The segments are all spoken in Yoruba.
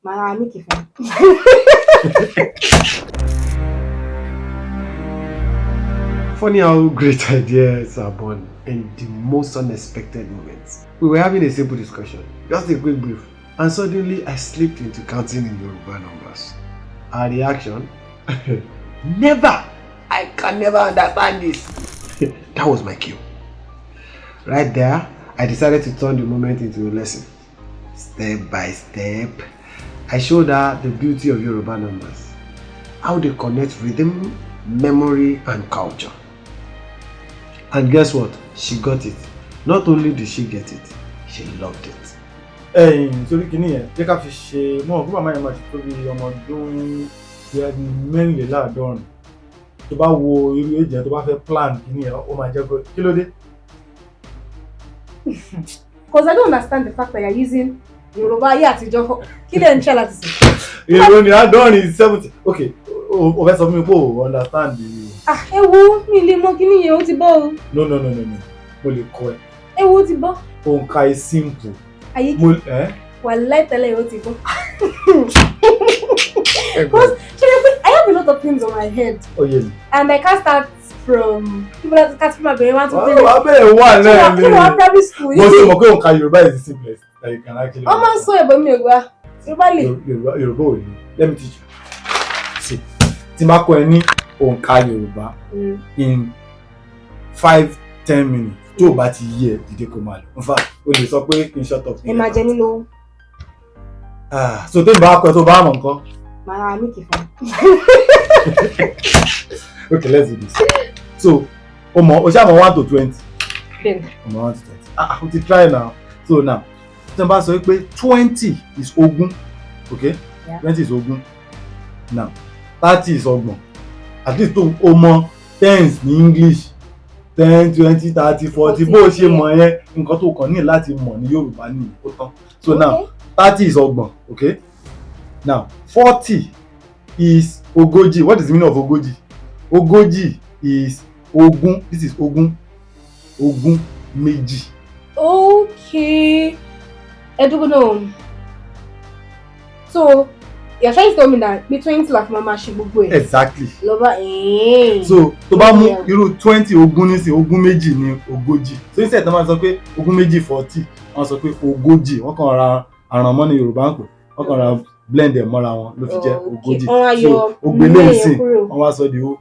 Màá make it fun. Funny how great ideas are born in the most unexpected moments. We were having a simple discussion, just a quick brief, and suddenly I slipped into counting in Yoruba numbers. Our reaction? Never! I can never understand this. That was my cue. Right there, I decided to turn the moment into a lesson. Step by step, I showed her the beauty of Yoruba numbers, how they connect rhythm, memory, and culture. And guess what? She got it. Not only did she get it, she loved it. Nítorí kìíní yẹn jẹ́ ká fi ṣe mọ́ ọ̀gbọ́n màmá yẹn máa ti tó bí ọmọ ọdún mẹ́rìnléláàádọ́rin tó bá wo irú èjì yẹn tó bá fẹ́ plan kìíní yẹn ó máa jẹ́ kí ló dé? Because I don't understand the fact that you're using Yoruba ayé àtijọ́. Kí lè ń ṣe láti sè? Èrò ni àádọ́rin 70. Okay, o fẹ́ sọ fún mi pé o understand the. Ẹ wo mi lè mọ kíní yẹn ó ti bọ́ o. No. Mo lè kọ́ ẹ. Ẹ wo ó ti bọ́. Òǹkà is simple. Ayé kí wàláì tẹ́lẹ̀ ó ti bọ́. Because I have a lot of things on my head. Oh yeah. And I can't start from people that can't from my brain want to tell me. Wà á bẹ̀rẹ̀ wà lẹ́yìn. Kí ló wá primary school? Mo ṣe mọ̀ pé òǹkà Yorùbá is the simplest. Like you can actually. Wọ́n máa ń sọ ẹ̀bùn mi ò gbà. Yorùbá lè. Yorùbá ò ní. Let me teach you. See, tí máa kọ́ ẹ ní òǹkà Yorùbá in 5-10 minutes tó o bá ti yé ẹ dìde kó máa lọ. In fact, o lè sọ pé kí n shut up. Ẹ máa jẹ nílò. So tó ń bá kọ́ ẹ tó bá mọ̀ nǹkan. Màá make it fun. Okay, let's do this. So, o ṣe àmọ́ 1 to 20. Then. Ọmọ 1 to 20. O ti try now. So now, tí wọ́n bá sọ pé 20 is ogún, okay? Yeah. 20 is ogún. Now, 30 is ọgbọ̀n. At least o mọ tens ní English. 10, 20, 30, 40. Bó o ṣe mọ̀ yẹn, nǹkan tó kàn ní láti mọ̀ ní Yorùbá ní ó tán. So now, 30 is ọgbọ̀n, okay? Now, 40 is ogójì. What is the meaning of ogójì? Ogójì is ogún. This is ogún. Ogún méjì. Okay. Edugono. So, you're trying to tell me that between 20 like mama ṣe gbogbo ẹ̀. Exactly. Loba So, tó bá mú irú 20 ogún nísìn ogún méjì ní ogójì. So instead tó máa sọ pé ogún méjì 40, wọ́n sọ pé ogójì. Wọ́n kàn ra àrànmọ́ ní Yorùbá ń pè. Wọ́n kàn ra blend ẹ̀ mọ́ra wọn ló fi jẹ́ ogójì. So, ògbélé ìsìn wọ́n wá sọ di ó.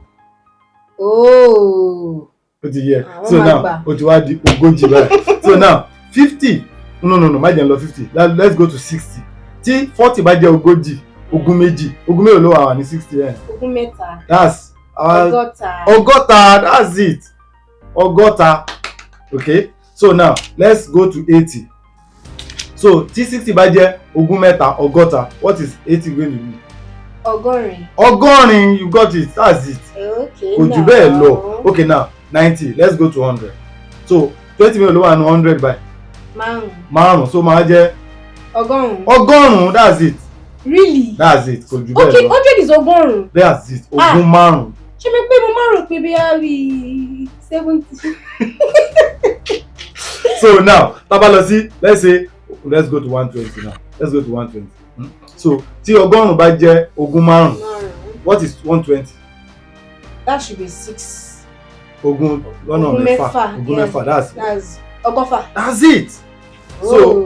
Oh. Ó ti yẹ. So now, ó ti wá di ogójì báyìí. So now, 50. No, má jẹ́ lọ 50. Let's go to 60. Tí 40 bá jẹ́ ogójì, ogún méjì. Ogún mélòó ló wà ní 60 ẹ̀? Ogún mẹ́ta. That's Ọgọ́ta. Ọgọ́ta, that's it. Ọgọ́ta. Okay? So now, let's go to 80. So, tí 60 bá jẹ́ ogún mẹ́ta, ọgọ́ta, what is 80 going to be? Ọgọ́rin. Ọgọ́rin, you got it. That's it. Okay. Kò jù bẹ́ẹ̀ lọ. Okay, now 90. Let's go to 100. So 20 mélòó ló wà ní 100 by? Márùn. So máa jẹ́ ọgọ́rùn. That's it. Really? That's it. Kò jù bẹ́ẹ̀ lọ. Okay, 100 is ọgọ́rùn. That's it. Ogún márùn. Ṣé mi pé mo máa rò pé bí a rí 70? So now, tá bá lọ sí, let's go to 120 now. Let's go to 120. So tí ọgọ́rùn bá jẹ́ ogún márùn. What is 120? That should be 6. Ogún lọ́nà mẹ́fà. Ogún mẹ́fà. That's ọgọ́fà. That's it. So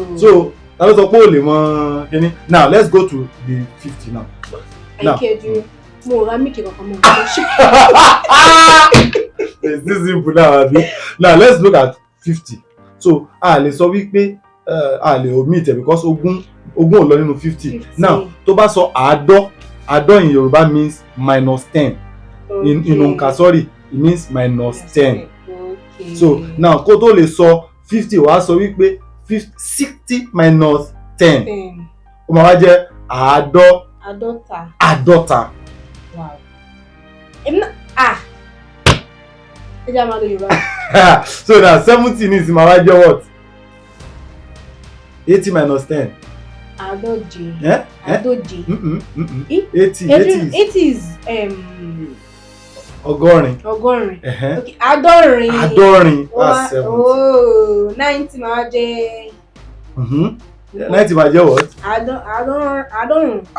ta ló sọ pé o lè mọ kíní. Now let's go to the 50 now. Àìkẹ́jú mo ra míkì kankan mọ́. It's this simple now, abi. Now let's look at 50. So a lè sọ wípé a lè omit it because ogún ò lọ nínú 50. Now tó bá sọ àádọ́ in Yoruba means -10. In òǹkà, sorry, it means -10. Okay. So now kó tó lè sọ 50 wàá sọ wípé 60 minus 10. Ó máa wá jẹ́ àádọ́ta. Wow. Ẹ jẹ́ àmàlò Yorùbá. So now 70 ní ìsìn máa wá jẹ́ what? 80 minus 10. Àádọ́je. 80 is ọgọ́rin. Okay, àádọ́rin. That's 70. Oh, 90 máa jẹ́ 90 máa jẹ́ what?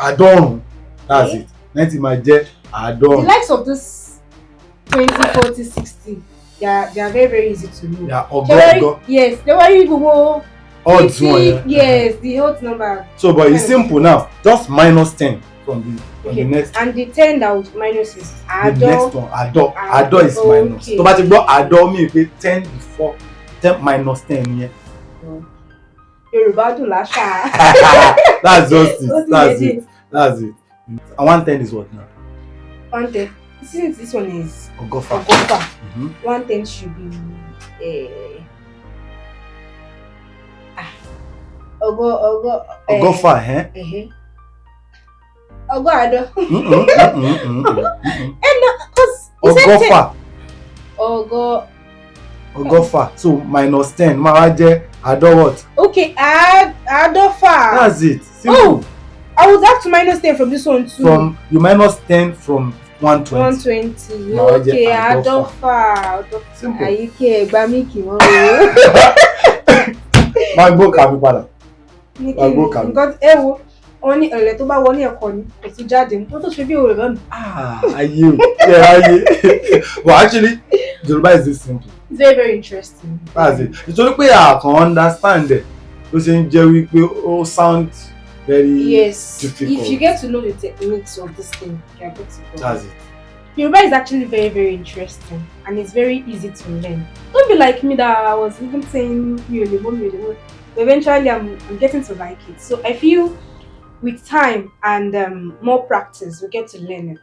Àádọ́rùn. That's it. 90 máa jẹ́ àádọ́rùn. The likes of this 20, 40, 60, they are very, very easy to know. Yeah, ọgọ́. Yes, they were Google. Odds one. Yes, the odd number. So, but it's simple now. Just minus 10 from the next. And the 10 that would minus is The next one, àádọ́ is minus. Tó bá ti gbọ́ àádọ́ mi pé 10 before 10 minus 10 yẹn. Yoruba dùn láṣà. That's just it. That's it. And 110 is what now? 110. Since this one is Ọgọ́fà. 110 should be Ọgọ́fà, Ọgọ́ àádọ́. Ọgọ́fà. Ọgọ́. So minus 10 máa wá jẹ́ àádọ́ what? Okay, àádọ́fà. That's it. Simple. Oh, I would have to minus 10 from this one too. You minus 10 from 120. 120. Okay, àádọ́fà. Simple. Àyíké ẹ̀gbá mi kì wọ́n rò. Máa gbó kàmí padà. Nǹkan ẹ̀wọ̀ wọ́n ní ẹ̀rẹ̀ tó bá wọ ní ẹ̀kọ́ ni kò sí jáde wọ́n tó ṣe bí òwe lọ́nà. Ayé o. Ayé. But actually, Yoruba is this simple. It's very, very interesting. That's it. Nítorí pé a kàn understand ẹ̀ ló ṣe ń jẹ́ wípé ó sound very difficult. If you get to know the techniques of this thing, you are good to go. That's it. Yoruba is actually very, very interesting and it's very easy to learn. Don't be like me that I was even saying Yoruba. Eventually, I'm getting to like it. So I feel with time and more practice, we get to learn it.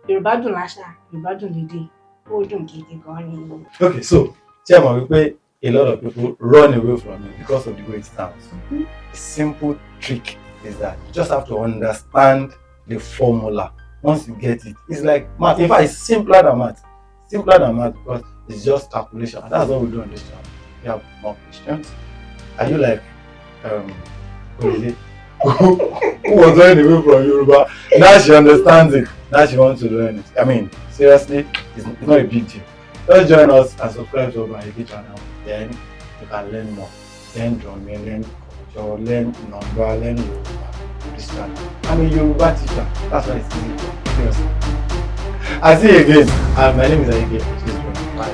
Yoruba dùn láṣà, Yoruba dùn lédè, ó dùn gidi gan ni. Okay, so Chairman, we pay a lot of people run away from it because of the way it sounds. The simple trick is that you just have to understand the formula. Once you get it, it's like math. In fact, it's simpler than math. Simpler than math because it's just calculation. And that's what we do on this channel. You have more questions. Are you like, who was running away from Yoruba? Now she understands it. Now she wants to learn it. I mean, seriously, it's not a big deal. Just join us and subscribe to our channel. Then you can learn more. Learn drumming, learn culture, learn number, learn Yoruba. This channel. I'm a Yoruba teacher. That's why it's easy. Seriously. I'll see you again. My name is Aige. Bye.